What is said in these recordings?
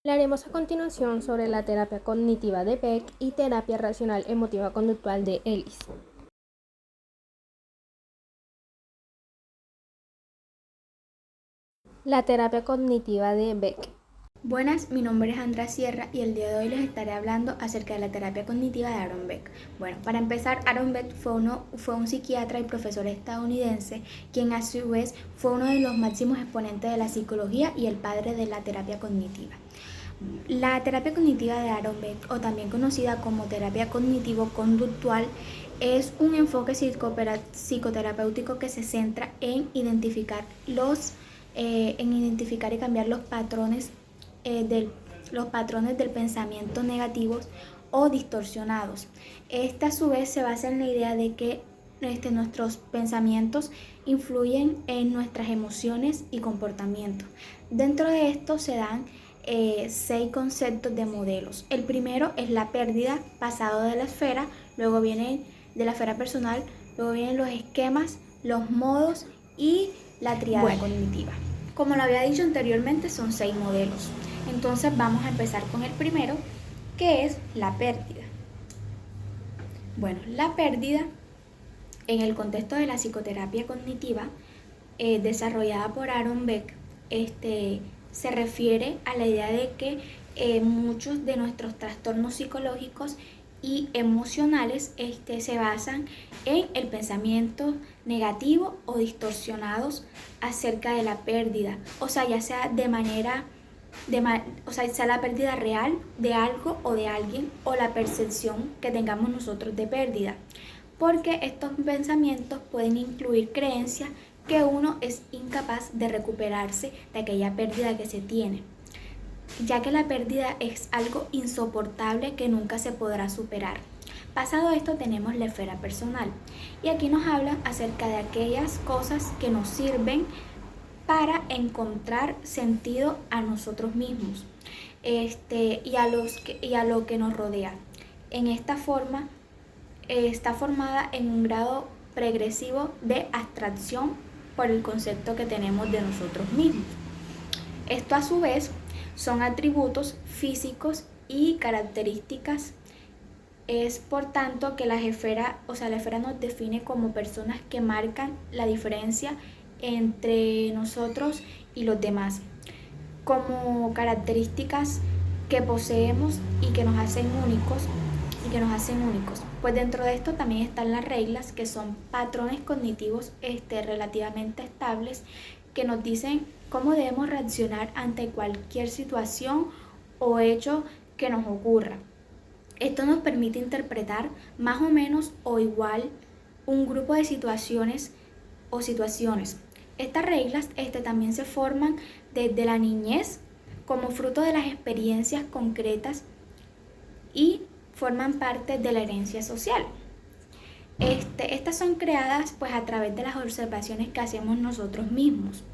Hablaremos a continuación sobre la terapia cognitiva de Beck y terapia racional emotiva conductual de Ellis. La terapia cognitiva de Beck. Buenas, mi nombre es Andrea Sierra y el día de hoy les estaré hablando acerca de la terapia cognitiva de Aaron Beck. Bueno, para empezar, Aaron Beck fue un psiquiatra y profesor estadounidense, quien a su vez fue uno de los máximos exponentes de la psicología y el padre de la terapia cognitiva. La terapia cognitiva de Aaron Beck, o también conocida como terapia cognitivo-conductual, es un enfoque psicoterapéutico que se centra en identificar y cambiar los patrones del pensamiento negativos o distorsionados. Esta a su vez se basa en la idea de que nuestros pensamientos influyen en nuestras emociones y comportamientos. Dentro de esto se dan 6 conceptos de modelos. El primero es la pérdida, pasado de la esfera, luego viene de la esfera personal, luego vienen los esquemas, los modos y la tríada cognitiva. Como lo había dicho anteriormente, son 6 modelos. Entonces vamos a empezar con el primero, que es la pérdida. Bueno, la pérdida en el contexto de la psicoterapia cognitiva desarrollada por Aaron Beck, se refiere a la idea de que muchos de nuestros trastornos psicológicos y emocionales se basan en el pensamiento negativo o distorsionados acerca de la pérdida, o sea, ya sea sea la pérdida real de algo o de alguien, o la percepción que tengamos nosotros de pérdida, porque estos pensamientos pueden incluir creencias que uno es incapaz de recuperarse de aquella pérdida que se tiene, ya que la pérdida es algo insoportable que nunca se podrá superar. Pasado esto tenemos la esfera personal, y aquí nos habla acerca de aquellas cosas que nos sirven para encontrar sentido a nosotros mismos y a lo que nos rodea. En esta forma está formada en un grado progresivo de abstracción por el concepto que tenemos de nosotros mismos. Esto a su vez son atributos físicos y características. Es por tanto que la esfera nos define como personas que marcan la diferencia entre nosotros y los demás, como características que poseemos y que nos hacen únicos. Pues dentro de esto también están las reglas, que son patrones cognitivos relativamente estables, que nos dicen cómo debemos reaccionar ante cualquier situación o hecho que nos ocurra. Esto nos permite interpretar más o menos o igual un grupo de situaciones o situaciones. Estas reglas también se forman desde la niñez como fruto de las experiencias concretas y forman parte de la herencia social. Estas son creadas pues a través de las observaciones que hacemos nosotros mismos.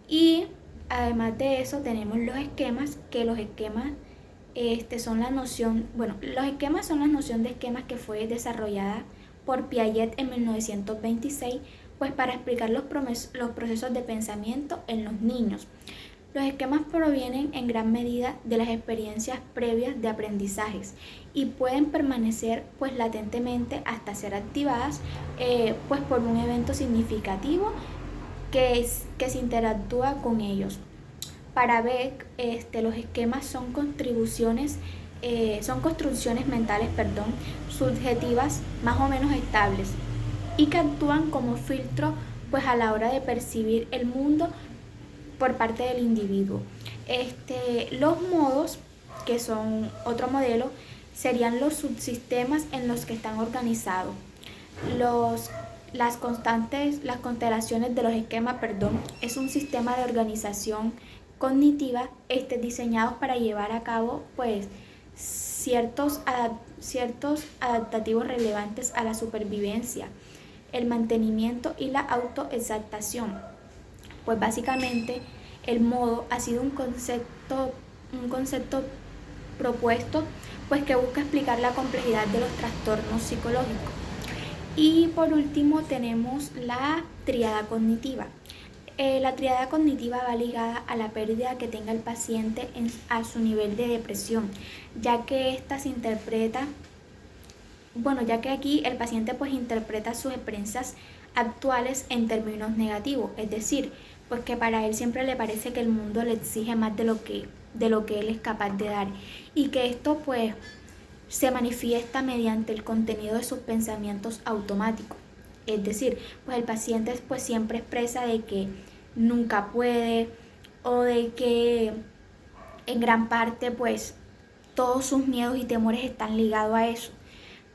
Y además de eso tenemos los esquemas, que los esquemas son la noción, los esquemas son la noción de esquemas que fue desarrollada por Piaget en 1926, pues para explicar los procesos de pensamiento en los niños. Los esquemas provienen en gran medida de las experiencias previas de aprendizajes y pueden permanecer pues latentemente hasta ser activadas pues por un evento significativo que se interactúa con ellos. Para Beck, los esquemas son construcciones mentales, subjetivas más o menos estables y que actúan como filtro pues a la hora de percibir el mundo por parte del individuo. Los modos, que son otro modelo, serían los subsistemas en los que están organizados. Las constelaciones de los esquemas, es un sistema de organización cognitiva diseñados para llevar a cabo pues ciertos adaptativos relevantes a la supervivencia, el mantenimiento y la autoexaltación. Pues básicamente el modo ha sido un concepto propuesto pues que busca explicar la complejidad de los trastornos psicológicos. Y por último tenemos la tríada cognitiva. La triada cognitiva va ligada a la pérdida que tenga el paciente a su nivel de depresión, ya que esta se interpreta, ya que aquí el paciente pues interpreta sus experiencias actuales en términos negativos, es decir, pues que para él siempre le parece que el mundo le exige más de lo que él es capaz de dar, y que esto pues se manifiesta mediante el contenido de sus pensamientos automáticos. Es decir, pues el paciente pues siempre expresa de que nunca puede, o de que en gran parte pues todos sus miedos y temores están ligados a eso.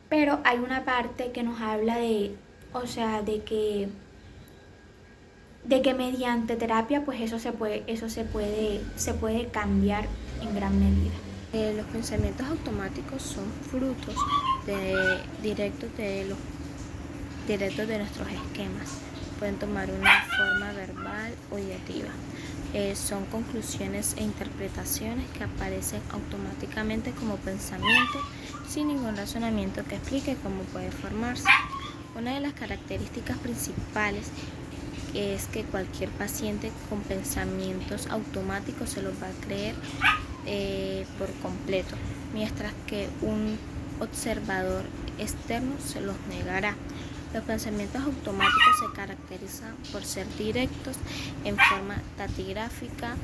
Pero hay una parte que nos habla de que mediante terapia pues eso se puede cambiar en gran medida. Los pensamientos automáticos son frutos directos de nuestros esquemas. Pueden tomar una forma verbal o ideativa. Son conclusiones e interpretaciones que aparecen automáticamente como pensamientos sin ningún razonamiento que explique cómo puede formarse. Una de las características principales es que cualquier paciente con pensamientos automáticos se los va a creer por completo, mientras que un observador externo se los negará. Los pensamientos automáticos se caracterizan por ser directos en forma taquigráfica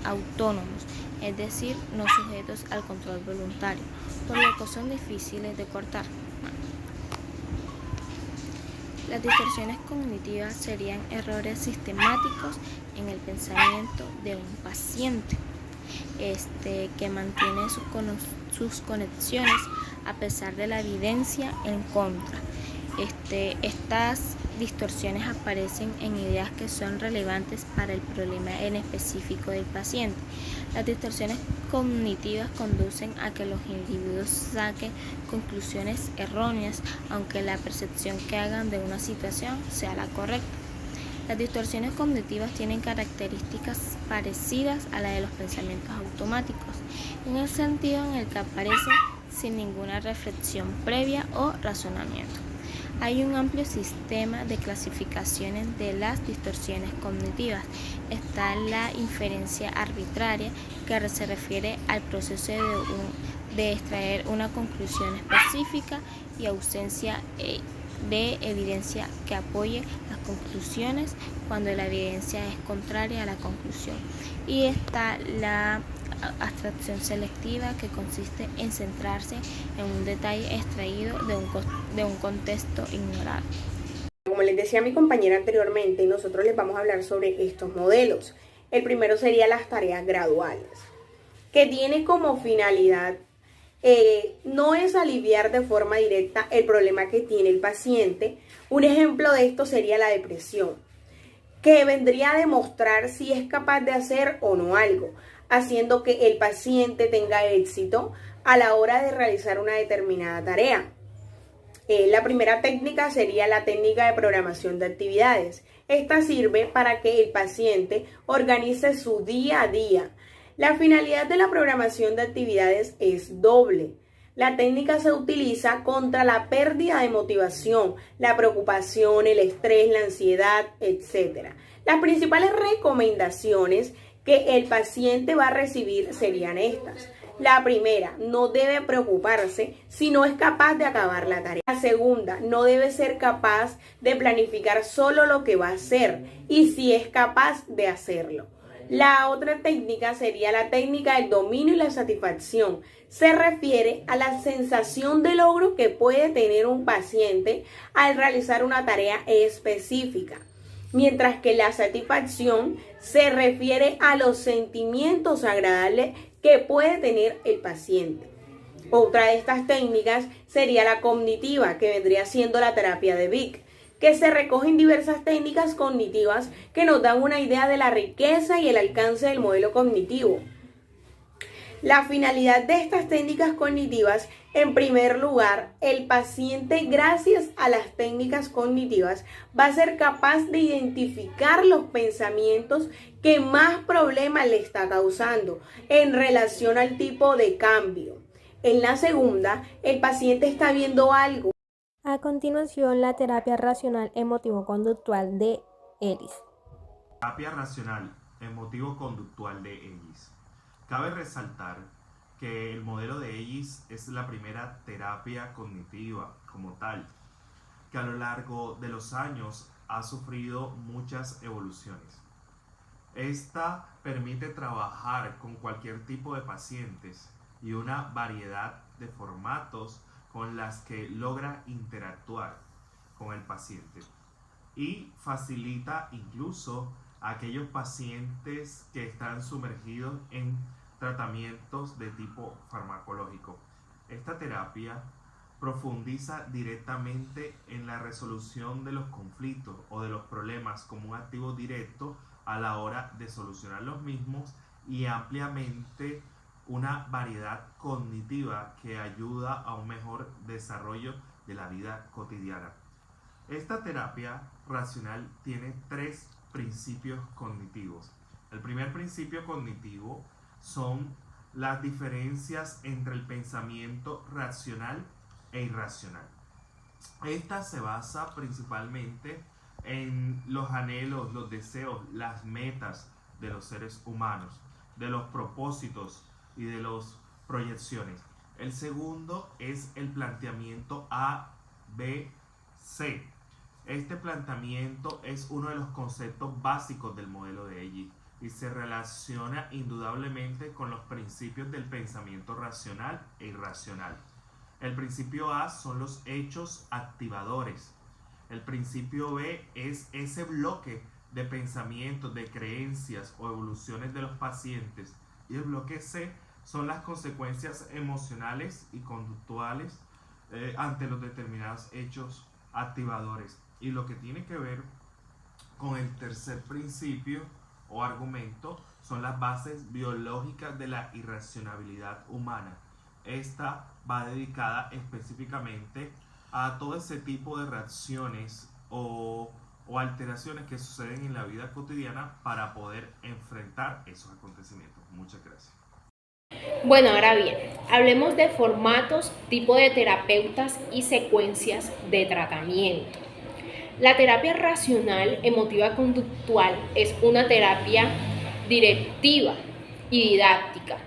autónomos, es decir, no sujetos al control voluntario, por lo que son difíciles de cortar. Las distorsiones cognitivas serían errores sistemáticos en el pensamiento de un paciente que mantiene sus conexiones a pesar de la evidencia en contra. Estas distorsiones aparecen en ideas que son relevantes para el problema en específico del paciente. Las distorsiones cognitivas conducen a que los individuos saquen conclusiones erróneas, aunque la percepción que hagan de una situación sea la correcta. Las distorsiones cognitivas tienen características parecidas a la de los pensamientos automáticos, en el sentido en el que aparecen sin ninguna reflexión previa o razonamiento. Hay un amplio sistema de clasificaciones de las distorsiones cognitivas. Está la inferencia arbitraria, que se refiere al proceso de extraer una conclusión específica y ausencia de evidencia que apoye las conclusiones cuando la evidencia es contraria a la conclusión. Y está la abstracción selectiva, que consiste en centrarse en un detalle extraído de un contexto ignorado. Como les decía mi compañera anteriormente, nosotros les vamos a hablar sobre estos modelos. El primero sería las tareas graduales, que tiene como finalidad no es aliviar de forma directa el problema que tiene el paciente. Un ejemplo de esto sería la depresión, que vendría a demostrar si es capaz de hacer o no algo, haciendo que el paciente tenga éxito a la hora de realizar una determinada tarea. La primera técnica sería la técnica de programación de actividades. Esta sirve para que el paciente organice su día a día. La finalidad de la programación de actividades es doble. La técnica se utiliza contra la pérdida de motivación, la preocupación, el estrés, la ansiedad, etc. Las principales recomendaciones que el paciente va a recibir serían estas. La primera, no debe preocuparse si no es capaz de acabar la tarea. La segunda, no debe ser capaz de planificar solo lo que va a hacer y si es capaz de hacerlo. La otra técnica sería la técnica del dominio y la satisfacción. Se refiere a la sensación de logro que puede tener un paciente al realizar una tarea específica, mientras que la satisfacción se refiere a los sentimientos agradables que puede tener el paciente. Otra de estas técnicas sería la cognitiva, que vendría siendo la terapia de Vick, que se recogen diversas técnicas cognitivas que nos dan una idea de la riqueza y el alcance del modelo cognitivo. La finalidad de estas técnicas cognitivas, en primer lugar, el paciente, gracias a las técnicas cognitivas, va a ser capaz de identificar los pensamientos que más problemas le está causando en relación al tipo de cambio. En la segunda, el paciente está viendo algo. A continuación, la terapia racional emotivo-conductual de Ellis. Terapia racional emotivo-conductual de Ellis. Cabe resaltar que el modelo de Ellis es la primera terapia cognitiva como tal, que a lo largo de los años ha sufrido muchas evoluciones. Esta permite trabajar con cualquier tipo de pacientes y una variedad de formatos con las que logra interactuar con el paciente y facilita incluso a aquellos pacientes que están sumergidos en tratamientos de tipo farmacológico. Esta terapia profundiza directamente en la resolución de los conflictos o de los problemas como un activo directo a la hora de solucionar los mismos y ampliamente una variedad cognitiva que ayuda a un mejor desarrollo de la vida cotidiana. Esta terapia racional tiene 3 principios cognitivos. El primer principio cognitivo son las diferencias entre el pensamiento racional e irracional. Esta se basa principalmente en los anhelos, los deseos, las metas de los seres humanos, de los propósitos y de las proyecciones. El segundo es el planteamiento A, B, C. Este planteamiento es uno de los conceptos básicos del modelo de Ellis y se relaciona indudablemente con los principios del pensamiento racional e irracional. El principio A son los hechos activadores. El principio B es ese bloque de pensamientos, de creencias o evoluciones de los pacientes. Y el bloque C son las consecuencias emocionales y conductuales ante los determinados hechos activadores. Y lo que tiene que ver con el tercer principio o argumento son las bases biológicas de la irracionalidad humana. Esta va dedicada específicamente a todo ese tipo de reacciones o alteraciones que suceden en la vida cotidiana para poder enfrentar esos acontecimientos. Muchas gracias. Bueno, ahora bien, hablemos de formatos, tipo de terapeutas y secuencias de tratamiento. La terapia racional emotiva conductual es una terapia directiva y didáctica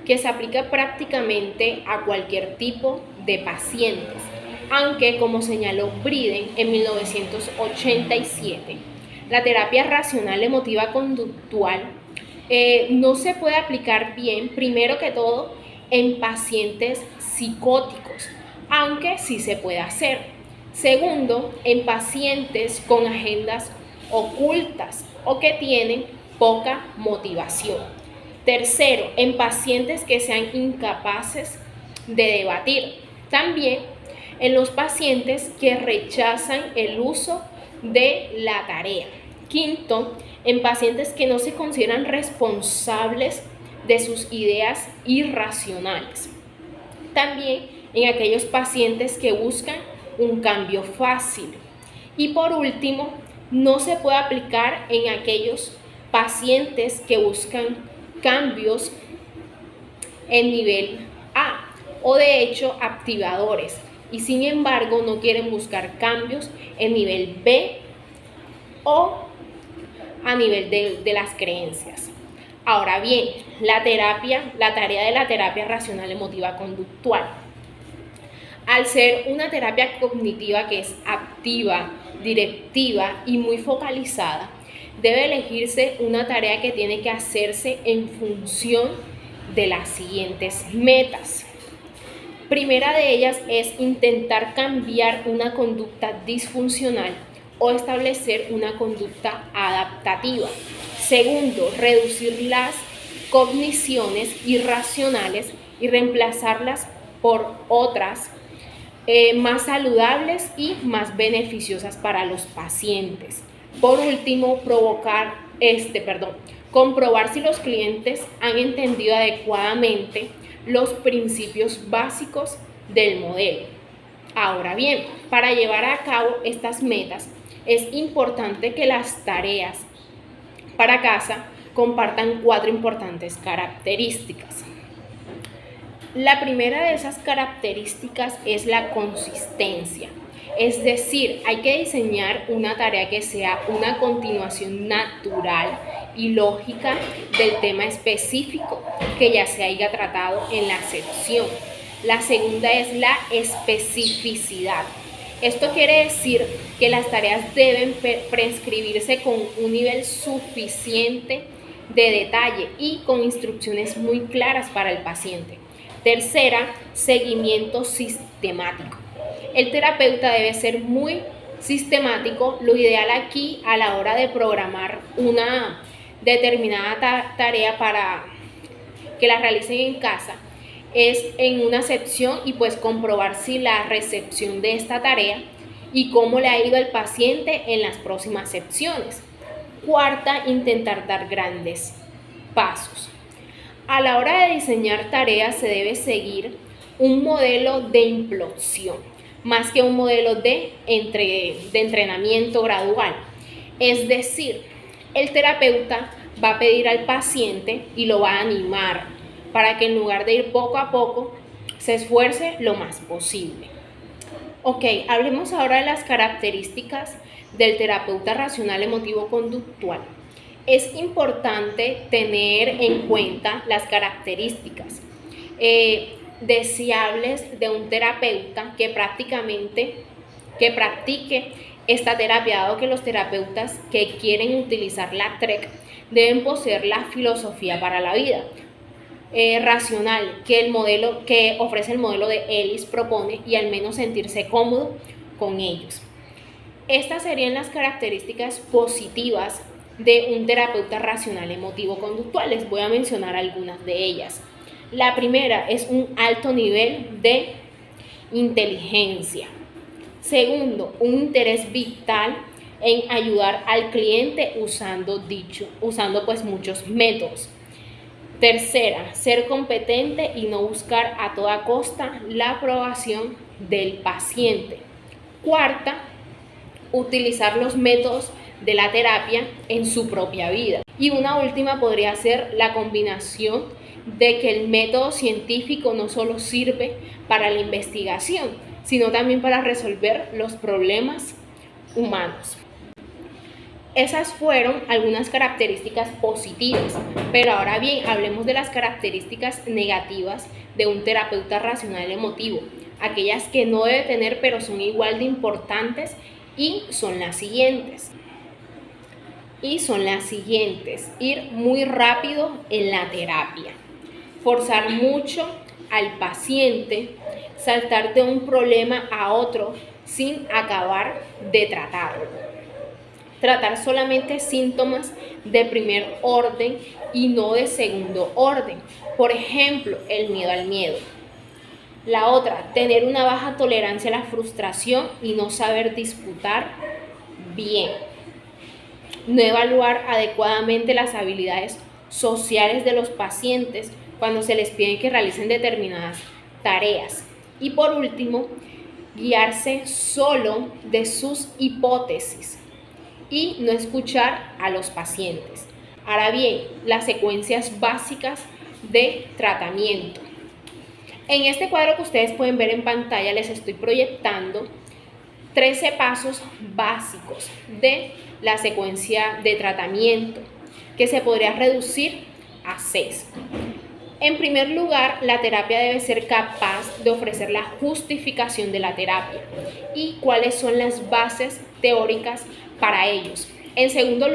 que se aplica prácticamente a cualquier tipo de pacientes, aunque como señaló Briden en 1987, la terapia racional emotiva conductual no se puede aplicar bien, primero que todo, en pacientes psicóticos, aunque sí se puede hacer. Segundo, en pacientes con agendas ocultas o que tienen poca motivación. Tercero, en pacientes que sean incapaces de debatir. También en los pacientes que rechazan el uso de la tarea. Quinto, en pacientes que no se consideran responsables de sus ideas irracionales. También en aquellos pacientes que buscan un cambio fácil. Y por último, no se puede aplicar en aquellos pacientes que buscan cambios en nivel A o de hecho activadores y sin embargo no quieren buscar cambios en nivel B o a nivel de las creencias. Ahora bien, la tarea de la terapia racional emotiva conductual. Al ser una terapia cognitiva que es activa, directiva y muy focalizada, debe elegirse una tarea que tiene que hacerse en función de las siguientes metas. Primera de ellas es intentar cambiar una conducta disfuncional o establecer una conducta adaptativa. Segundo, reducir las cogniciones irracionales y reemplazarlas por otras más saludables y más beneficiosas para los pacientes. Por último, comprobar si los clientes han entendido adecuadamente los principios básicos del modelo. Ahora bien, para llevar a cabo estas metas, es importante que las tareas para casa compartan 4 importantes características. La primera de esas características es la consistencia, Es decir, hay que diseñar una tarea que sea una continuación natural y lógica del tema específico que ya se haya tratado en la sección. La segunda es la especificidad. Esto quiere decir que las tareas deben prescribirse con un nivel suficiente de detalle y con instrucciones muy claras para el paciente. Tercera, seguimiento sistemático. El terapeuta debe ser muy sistemático. Lo ideal aquí a la hora de programar una determinada tarea para que la realicen en casa es en una sección y pues comprobar si la recepción de esta tarea y cómo le ha ido al paciente en las próximas secciones. Cuarta, intentar dar grandes pasos. A la hora de diseñar tareas se debe seguir un modelo de implosión, más que un modelo de entrenamiento gradual. Es decir, el terapeuta va a pedir al paciente y lo va a animar para que en lugar de ir poco a poco, se esfuerce lo más posible. Ok, hablemos ahora de las características del terapeuta racional emotivo conductual. Es importante tener en cuenta las características deseables de un terapeuta que practique esta terapia, dado que los terapeutas que quieren utilizar la TREC deben poseer la filosofía para la vida racional que ofrece el modelo de Ellis propone y al menos sentirse cómodo con ellos. Estas serían las características positivas de un terapeuta racional emotivo conductual. Les voy a mencionar algunas de ellas. La primera es un alto nivel de inteligencia. Segundo, un interés vital en ayudar al cliente usando pues muchos métodos. Tercera, ser competente y no buscar a toda costa la aprobación del paciente. Cuarta, utilizar los métodos de la terapia en su propia vida. Y una última podría ser la combinación de que el método científico no solo sirve para la investigación, sino también para resolver los problemas humanos. Esas fueron algunas características positivas, pero ahora bien, hablemos de las características negativas de un terapeuta racional emotivo, aquellas que no debe tener pero son igual de importantes y son las siguientes. Ir muy rápido en la terapia, forzar mucho al paciente, saltar de un problema a otro sin acabar de tratarlo. Tratar solamente síntomas de primer orden y no de segundo orden. Por ejemplo, el miedo al miedo. La otra, tener una baja tolerancia a la frustración y no saber disputar bien. No evaluar adecuadamente las habilidades sociales de los pacientes cuando se les pide que realicen determinadas tareas. Y por último, guiarse solo de sus hipótesis y no escuchar a los pacientes. Ahora bien, las secuencias básicas de tratamiento. En este cuadro que ustedes pueden ver en pantalla les estoy proyectando 13 pasos básicos de la secuencia de tratamiento que se podría reducir a 6. En primer lugar, la terapia debe ser capaz de ofrecer la justificación de la terapia y cuáles son las bases teóricas para ellos. En segundo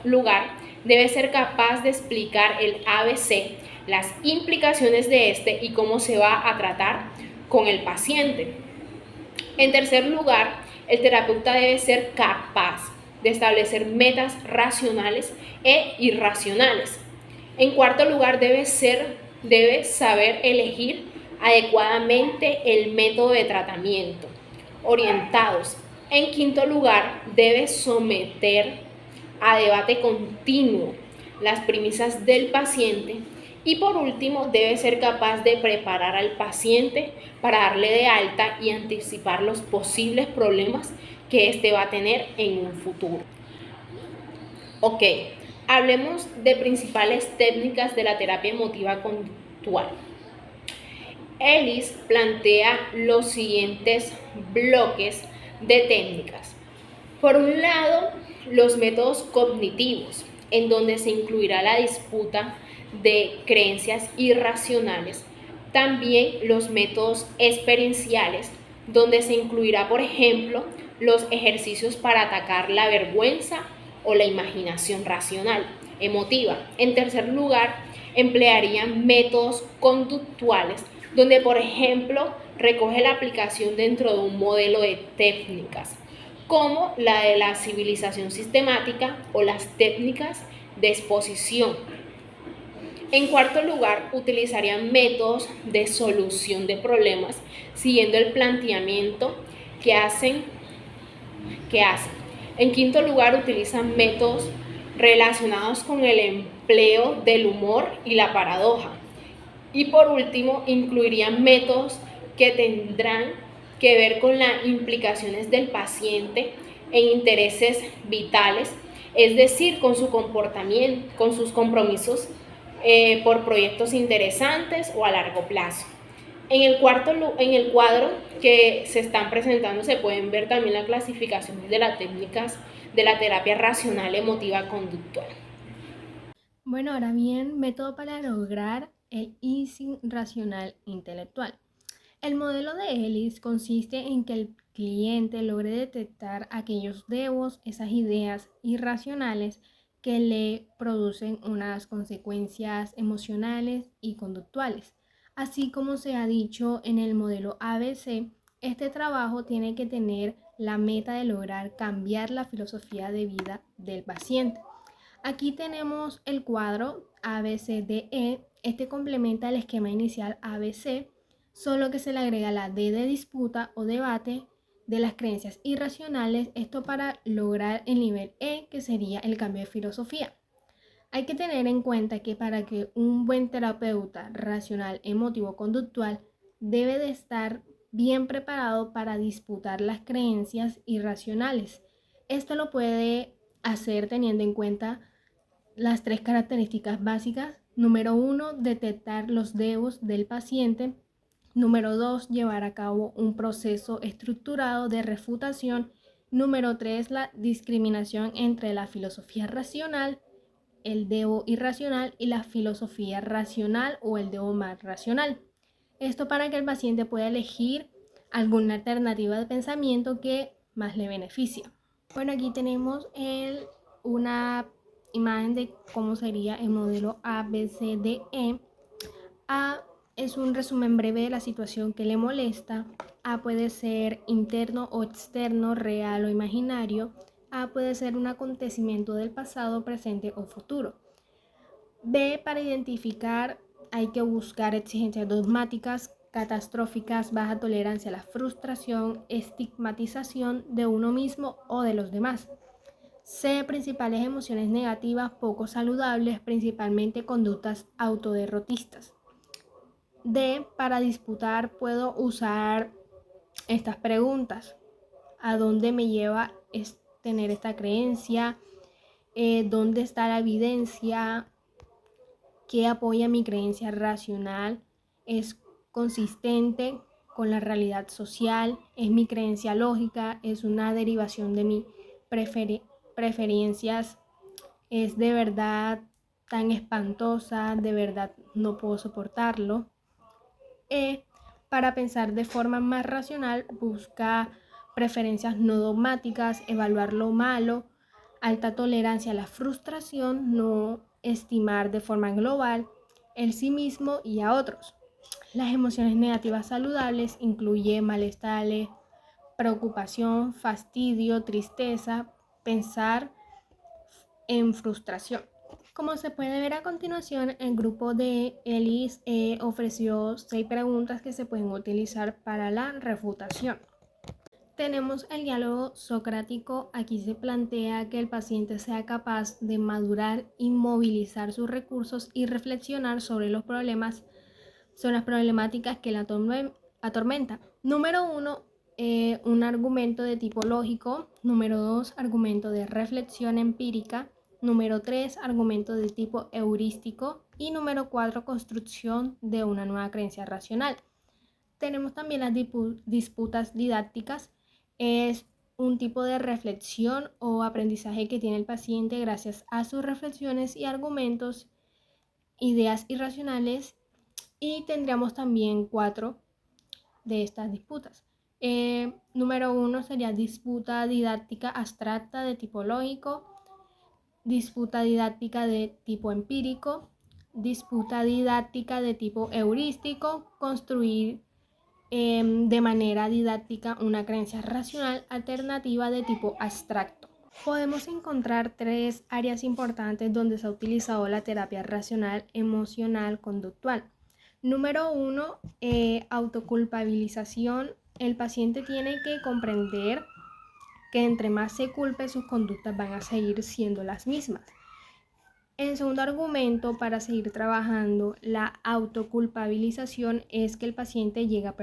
lugar, debe ser capaz de explicar el ABC, las implicaciones de este y cómo se va a tratar con el paciente. En tercer lugar, el terapeuta debe ser capaz de establecer metas racionales e irracionales. En cuarto lugar, debe saber elegir adecuadamente el método de tratamiento, orientados. En quinto lugar, debe someter a debate continuo las premisas del paciente. Y por último, debe ser capaz de preparar al paciente para darle de alta y anticipar los posibles problemas que éste va a tener en un futuro. Ok, hablemos de principales técnicas de la terapia emotiva conductual. Ellis plantea los siguientes bloques de técnicas. Por un lado, los métodos cognitivos, en donde se incluirá la disputa de creencias irracionales. También los métodos experienciales, donde se incluirá, por ejemplo, los ejercicios para atacar la vergüenza o la imaginación racional, emotiva. En tercer lugar, emplearían métodos conductuales, donde, por ejemplo, recoge la aplicación dentro de un modelo de técnicas, como la de la civilización sistemática o las técnicas de exposición. En cuarto lugar, utilizarían métodos de solución de problemas siguiendo el planteamiento que hacen. En quinto lugar, utilizan métodos relacionados con el empleo del humor y la paradoja. Y por último, incluirían métodos que tendrán que ver con las implicaciones del paciente en intereses vitales, es decir, con su comportamiento, con sus compromisos por proyectos interesantes o a largo plazo. En el cuadro que se están presentando se pueden ver también las clasificaciones de las técnicas de la terapia racional emotiva conductual. Bueno, ahora bien, método para lograr el easing racional intelectual. El modelo de Ellis consiste en que el cliente logre detectar aquellos devos, esas ideas irracionales que le producen unas consecuencias emocionales y conductuales. Así como se ha dicho en el modelo ABC, este trabajo tiene que tener la meta de lograr cambiar la filosofía de vida del paciente. Aquí tenemos el cuadro ABCDE. Este complementa el esquema inicial ABC, solo que se le agrega la D de disputa o debate de las creencias irracionales, esto para lograr el nivel E, que sería el cambio de filosofía. Hay que tener en cuenta que para que un buen terapeuta racional emotivo conductual debe de estar bien preparado para disputar las creencias irracionales. Esto lo puede hacer teniendo en cuenta las 3 características básicas. Número 1, detectar los devos del paciente. Número 2, llevar a cabo un proceso estructurado de refutación. Número 3, la discriminación entre la filosofía racional, el devo irracional y la filosofía racional o el devo más racional. Esto para que el paciente pueda elegir alguna alternativa de pensamiento que más le beneficie. Bueno, aquí tenemos una imagen de cómo sería el modelo ABCDE. A es un resumen breve de la situación que le molesta. A puede ser interno o externo, real o imaginario. A puede ser un acontecimiento del pasado, presente o futuro. B, para identificar hay que buscar exigencias dogmáticas, catastróficas, baja tolerancia a la frustración, estigmatización de uno mismo o de los demás. C, principales emociones negativas poco saludables, principalmente conductas autoderrotistas. D, para disputar puedo usar estas preguntas. ¿A dónde me lleva tener esta creencia? ¿Dónde está la evidencia? ¿Qué apoya mi creencia racional? ¿Es consistente con la realidad social? ¿Es mi creencia lógica? ¿Es una derivación de mis preferencias? ¿Es de verdad tan espantosa? ¿De verdad no puedo soportarlo? Para pensar de forma más racional, busca preferencias no dogmáticas, evaluar lo malo, alta tolerancia a la frustración, no estimar de forma global el sí mismo y a otros. Las emociones negativas saludables incluyen malestar, preocupación, fastidio, tristeza, pensar en frustración. Como se puede ver a continuación, el grupo de Ellis ofreció 6 preguntas que se pueden utilizar para la refutación. Tenemos el diálogo socrático. Aquí se plantea que el paciente sea capaz de madurar y movilizar sus recursos y reflexionar sobre las problemáticas que la atormentan. Número 1, un argumento de tipo lógico. Número 2, argumento de reflexión empírica. Número 3, argumento de tipo heurístico. Y número 4, construcción de una nueva creencia racional. Tenemos también las disputas didácticas, Es un tipo de reflexión o aprendizaje que tiene el paciente gracias a sus reflexiones y argumentos, ideas irracionales, y tendríamos también 4 de estas disputas. Número 1 sería disputa didáctica abstracta de tipo lógico, disputa didáctica de tipo empírico, disputa didáctica de tipo heurístico, construir de manera didáctica una creencia racional alternativa de tipo abstracto. Podemos encontrar 3 áreas importantes donde se ha utilizado la terapia racional emocional conductual. Número 1, autoculpabilización. El paciente tiene que comprender que entre más se culpe, sus conductas van a seguir siendo las mismas. El segundo argumento para seguir trabajando la autoculpabilización es que el paciente llega a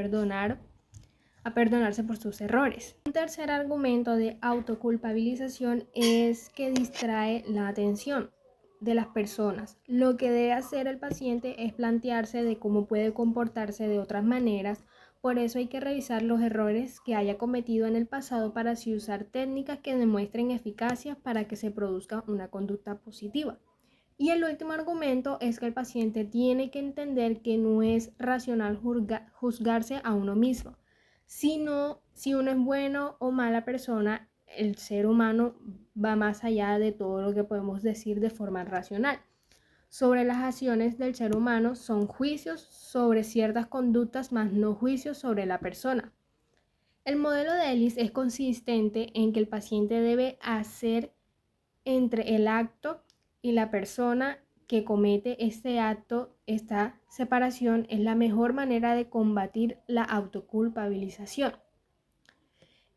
perdonarse por sus errores. Un tercer argumento de autoculpabilización es que distrae la atención de las personas. Lo que debe hacer el paciente es plantearse de cómo puede comportarse de otras maneras. Por eso hay que revisar los errores que haya cometido en el pasado para así usar técnicas que demuestren eficacia para que se produzca una conducta positiva. Y el último argumento es que el paciente tiene que entender que no es racional juzgarse a uno mismo, sino si uno es bueno o mala persona. El ser humano va más allá de todo lo que podemos decir de forma racional. Sobre las acciones del ser humano son juicios sobre ciertas conductas, más no juicios sobre la persona. El modelo de Ellis es consistente en que el paciente debe hacer entre el acto y la persona que comete este acto. Esta separación es la mejor manera de combatir la autoculpabilización.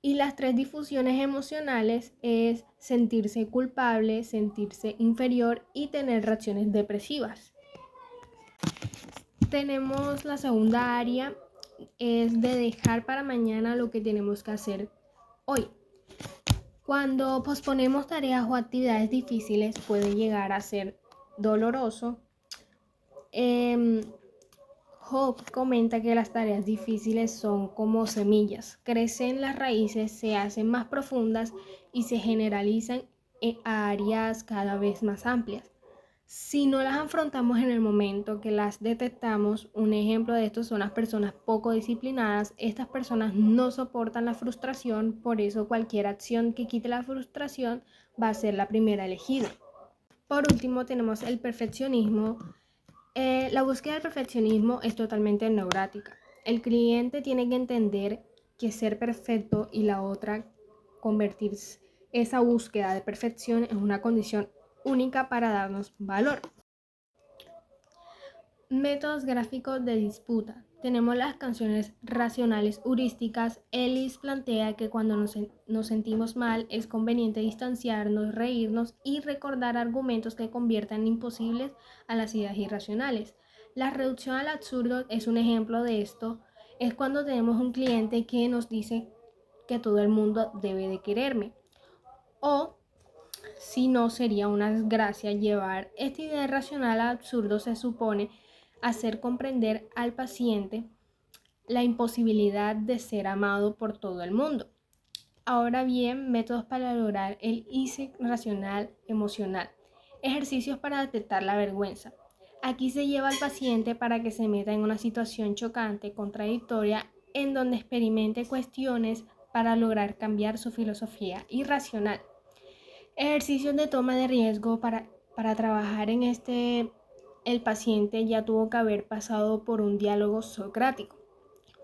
Y las 3 difusiones emocionales es sentirse culpable, sentirse inferior y tener reacciones depresivas. Tenemos la segunda área, es de dejar para mañana lo que tenemos que hacer hoy. Cuando posponemos tareas o actividades difíciles puede llegar a ser doloroso. Job comenta que las tareas difíciles son como semillas, crecen las raíces, se hacen más profundas y se generalizan a áreas cada vez más amplias. Si no las afrontamos en el momento que las detectamos, un ejemplo de esto son las personas poco disciplinadas. Estas personas no soportan la frustración, por eso cualquier acción que quite la frustración va a ser la primera elegida. Por último tenemos el perfeccionismo. La búsqueda del perfeccionismo es totalmente neurótica. El cliente tiene que entender que ser perfecto y la otra convertir esa búsqueda de perfección en una condición única para darnos valor. Métodos gráficos de disputa. Tenemos las canciones racionales heurísticas. Ellis plantea que cuando nos sentimos mal es conveniente distanciarnos, reírnos y recordar argumentos que conviertan imposibles a las ideas irracionales. La reducción al absurdo es un ejemplo de esto. Es cuando tenemos un cliente que nos dice que todo el mundo debe de quererme. O si no, sería una desgracia llevar esta idea racional al absurdo. Se supone hacer comprender al paciente la imposibilidad de ser amado por todo el mundo. Ahora bien, métodos para lograr el easing racional emocional. Ejercicios para detectar la vergüenza. Aquí se lleva al paciente para que se meta en una situación chocante, contradictoria, en donde experimente cuestiones para lograr cambiar su filosofía irracional. Ejercicios de toma de riesgo. Para trabajar en el paciente ya tuvo que haber pasado por un diálogo socrático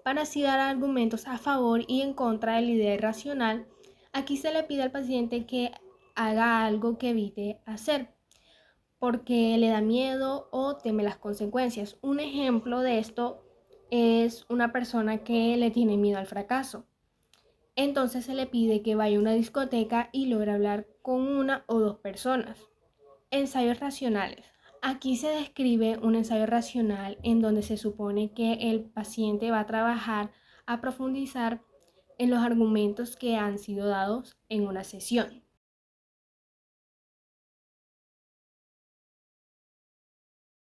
para así dar argumentos a favor y en contra de la idea irracional. Aquí se le pide al paciente que haga algo que evite hacer porque le da miedo o teme las consecuencias. Un ejemplo de esto es una persona que le tiene miedo al fracaso. Entonces se le pide que vaya a una discoteca y logre hablar con 1 o 2 personas. Ensayos racionales. Aquí se describe un ensayo racional en donde se supone que el paciente va a trabajar a profundizar en los argumentos que han sido dados en una sesión.